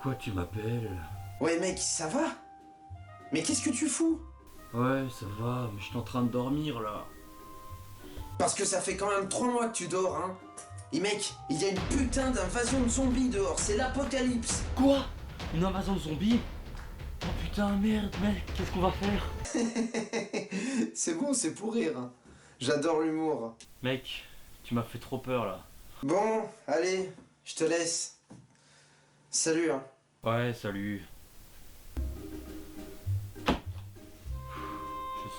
Pourquoi tu m'appelles? Ouais mec, ça va? Mais qu'est-ce que tu fous? Ouais, ça va, mais je suis en train de dormir là. Parce que ça fait quand même 3 mois que tu dors, hein. Et mec, il y a une putain d'invasion de zombies dehors, c'est l'apocalypse. Quoi? Une invasion de zombies? Oh putain, merde, mec, qu'est-ce qu'on va faire? C'est bon, c'est pour rire, hein. J'adore l'humour. Mec, tu m'as fait trop peur là. Bon, allez, je te laisse. Salut, hein. Ouais, salut. Je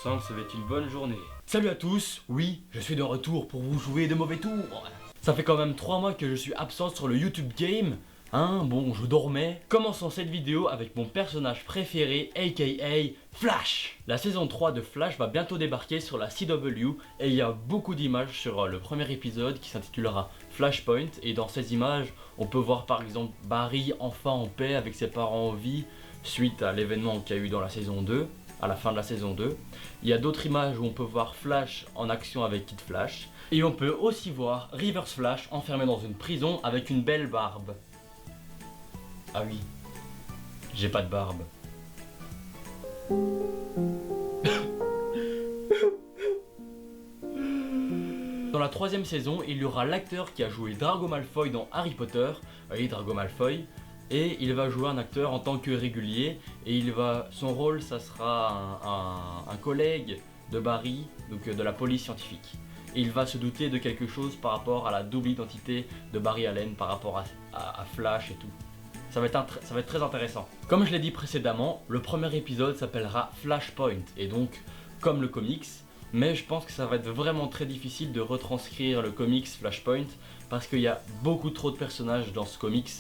sens que ça va être une bonne journée. Salut à tous, oui, je suis de retour pour vous jouer de mauvais tours. Ça fait quand même 3 mois que je suis absent sur le YouTube Game. Hein, bon, je dormais. Commençons cette vidéo avec mon personnage préféré, aka Flash. La saison 3 de Flash va bientôt débarquer sur la CW et il y a beaucoup d'images sur le premier épisode qui s'intitulera Flashpoint. Et dans ces images, on peut voir par exemple Barry enfin en paix avec ses parents en vie suite à l'événement qu'il y a eu dans la saison 2, à la fin de la saison 2. Il y a d'autres images où on peut voir Flash en action avec Kid Flash. Et on peut aussi voir Reverse Flash enfermé dans une prison avec une belle barbe. Ah oui, j'ai pas de barbe. Dans la 3e saison, il y aura l'acteur qui a joué Drago Malfoy dans Harry Potter, oui, Drago Malfoy, et il va jouer un acteur en tant que régulier, et son rôle, ça sera un collègue de Barry, donc de la police scientifique. Et il va se douter de quelque chose par rapport à la double identité de Barry Allen, par rapport à Flash et tout. Ça va être très intéressant. Comme je l'ai dit précédemment, le premier épisode s'appellera Flashpoint, et donc comme le comics, mais je pense que ça va être vraiment très difficile de retranscrire le comics Flashpoint, parce qu'il y a beaucoup trop de personnages dans ce comics,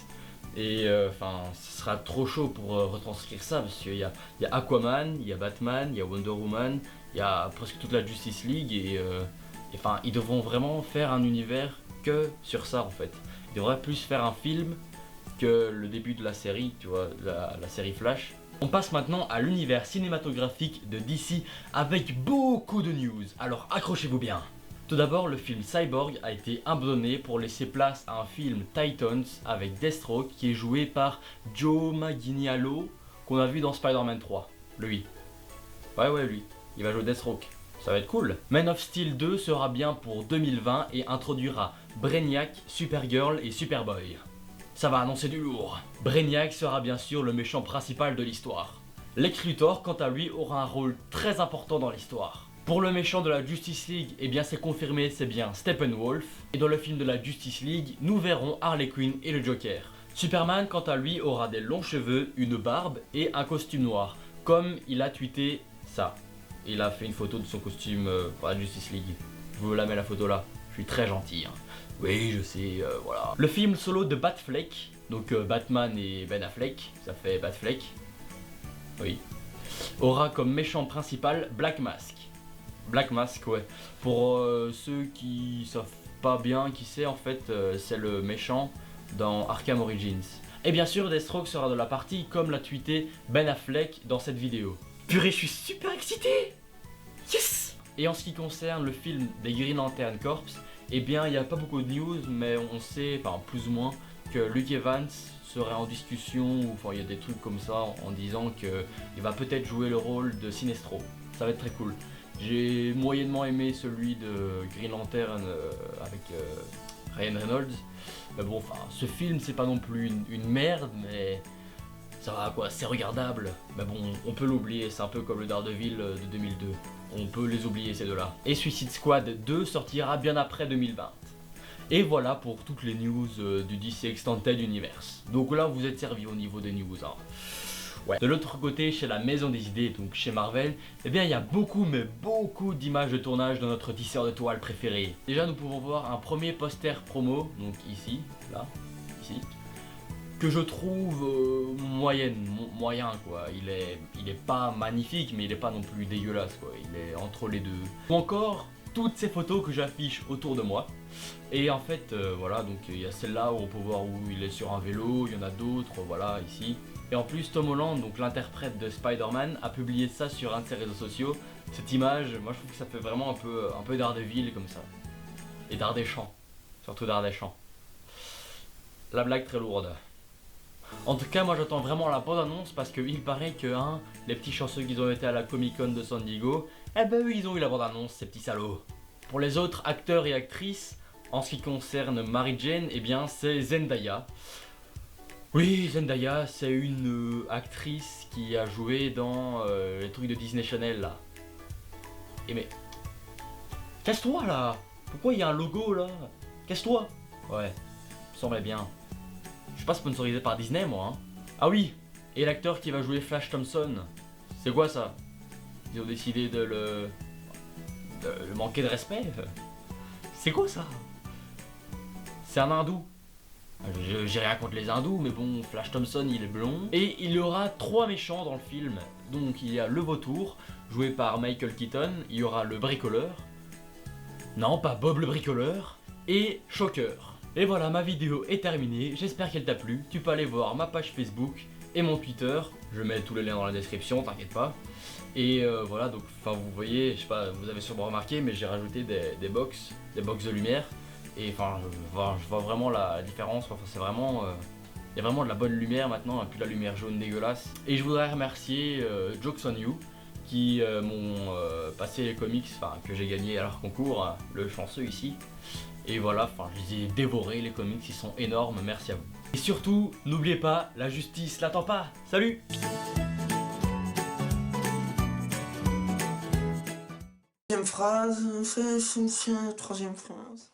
et ce sera trop chaud pour retranscrire ça, parce qu'il y a Aquaman, il y a Batman, il y a Wonder Woman, il y a presque toute la Justice League, et ils devront vraiment faire un univers que sur ça en fait. Ils devraient plus faire un film que le début de la série, tu vois, la série Flash. On passe maintenant à l'univers cinématographique de DC avec beaucoup de news, alors accrochez-vous bien. Tout d'abord, le film Cyborg a été abandonné pour laisser place à un film Titans avec Deathstroke qui est joué par Joe Manganiello qu'on a vu dans Spider-Man 3. Lui. Ouais, lui. Il va jouer Deathstroke. Ça va être cool. Man of Steel 2 sera bien pour 2020 et introduira Brainiac, Supergirl et Superboy. Ça va annoncer du lourd. Brainiac sera bien sûr le méchant principal de l'histoire. Lex Luthor, quant à lui, aura un rôle très important dans l'histoire. Pour le méchant de la Justice League, eh bien c'est confirmé, c'est bien Steppenwolf. Et dans le film de la Justice League, nous verrons Harley Quinn et le Joker. Superman, quant à lui, aura des longs cheveux, une barbe et un costume noir. Comme il a tweeté ça. Il a fait une photo de son costume pour la Justice League. Je vous la mets la photo là. Je suis très gentil. Hein. Oui, je sais, voilà. Le film solo de Batfleck, donc Batman et Ben Affleck, ça fait Batfleck. Oui. Aura comme méchant principal Black Mask. Black Mask, ouais. Pour ceux qui savent pas bien qui c'est, en fait, c'est le méchant dans Arkham Origins. Et bien sûr, Deathstroke sera de la partie, comme l'a tweeté Ben Affleck dans cette vidéo. Purée, je suis super excité! Yes! Et en ce qui concerne le film des Green Lantern Corps, eh bien il n'y a pas beaucoup de news, mais on sait, enfin plus ou moins, que Luke Evans serait en discussion, ou enfin il y a des trucs comme ça en disant qu'il va peut-être jouer le rôle de Sinestro. Ça va être très cool. J'ai moyennement aimé celui de Green Lantern avec Ryan Reynolds. Mais bon, enfin ce film c'est pas non plus une merde, mais ça va quoi, c'est regardable. Mais bon, on peut l'oublier, c'est un peu comme le Daredevil de 2002. On peut les oublier ces deux-là. Et Suicide Squad 2 sortira bien après 2020. Et voilà pour toutes les news du DC Extended Universe. Donc là, vous êtes servi au niveau des news. Hein. Ouais. De l'autre côté, chez la Maison des Idées, donc chez Marvel, eh bien il y a beaucoup, mais beaucoup d'images de tournage de notre tisseur de toile préféré. Déjà, nous pouvons voir un premier poster promo, donc ici, là, ici, que je trouve moyen quoi. Il est pas magnifique, mais il est pas non plus dégueulasse quoi. Il est entre les deux. Ou encore toutes ces photos que j'affiche autour de moi. Et en fait voilà, donc il y a celle-là où on peut voir où il est sur un vélo, il y en a d'autres, voilà ici. Et en plus Tom Holland, donc l'interprète de Spider-Man, a publié ça sur un de ses réseaux sociaux. Cette image, moi je trouve que ça fait vraiment un peu Daredevil comme ça. Et Daredéchamps, surtout Daredéchamps. La blague très lourde. En tout cas, moi j'attends vraiment la bande annonce parce qu'il paraît que les petits chanceux qui ont été à la Comic Con de San Diego, eh ben eux ils ont eu la bande annonce, ces petits salauds. Pour les autres acteurs et actrices, en ce qui concerne Mary Jane, eh bien c'est Zendaya. Oui, Zendaya, c'est une actrice qui a joué dans les trucs de Disney Channel là. Et mais... Casse-toi là! Pourquoi il y a un logo là? Casse-toi! Ouais, me semblait bien. Je suis pas sponsorisé par Disney moi. Ah oui, et l'acteur qui va jouer Flash Thompson. C'est quoi ça? Ils ont décidé de le manquer de respect. C'est quoi ça? C'est un hindou. J'ai rien contre les hindous, mais bon, Flash Thompson il est blond. Et il y aura 3 méchants dans le film. Donc il y a le vautour, joué par Michael Keaton. Il y aura le bricoleur. Non, pas Bob le bricoleur. Et Shocker. Et voilà, ma vidéo est terminée. J'espère qu'elle t'a plu. Tu peux aller voir ma page Facebook et mon Twitter. Je mets tous les liens dans la description, t'inquiète pas. Et voilà, donc vous voyez, je sais pas, vous avez sûrement remarqué, mais j'ai rajouté des box de lumière. Et enfin, je vois vraiment la différence. Enfin, c'est vraiment, il y a vraiment de la bonne lumière maintenant, et plus de la lumière jaune dégueulasse. Et je voudrais remercier Jokes on You qui m'ont passé les comics, que j'ai gagné à leur concours, le chanceux ici. Et voilà, je les ai dévorés, les comics, ils sont énormes, merci à vous. Et surtout, n'oubliez pas, la justice l'attend pas. Salut! Troisième phrase.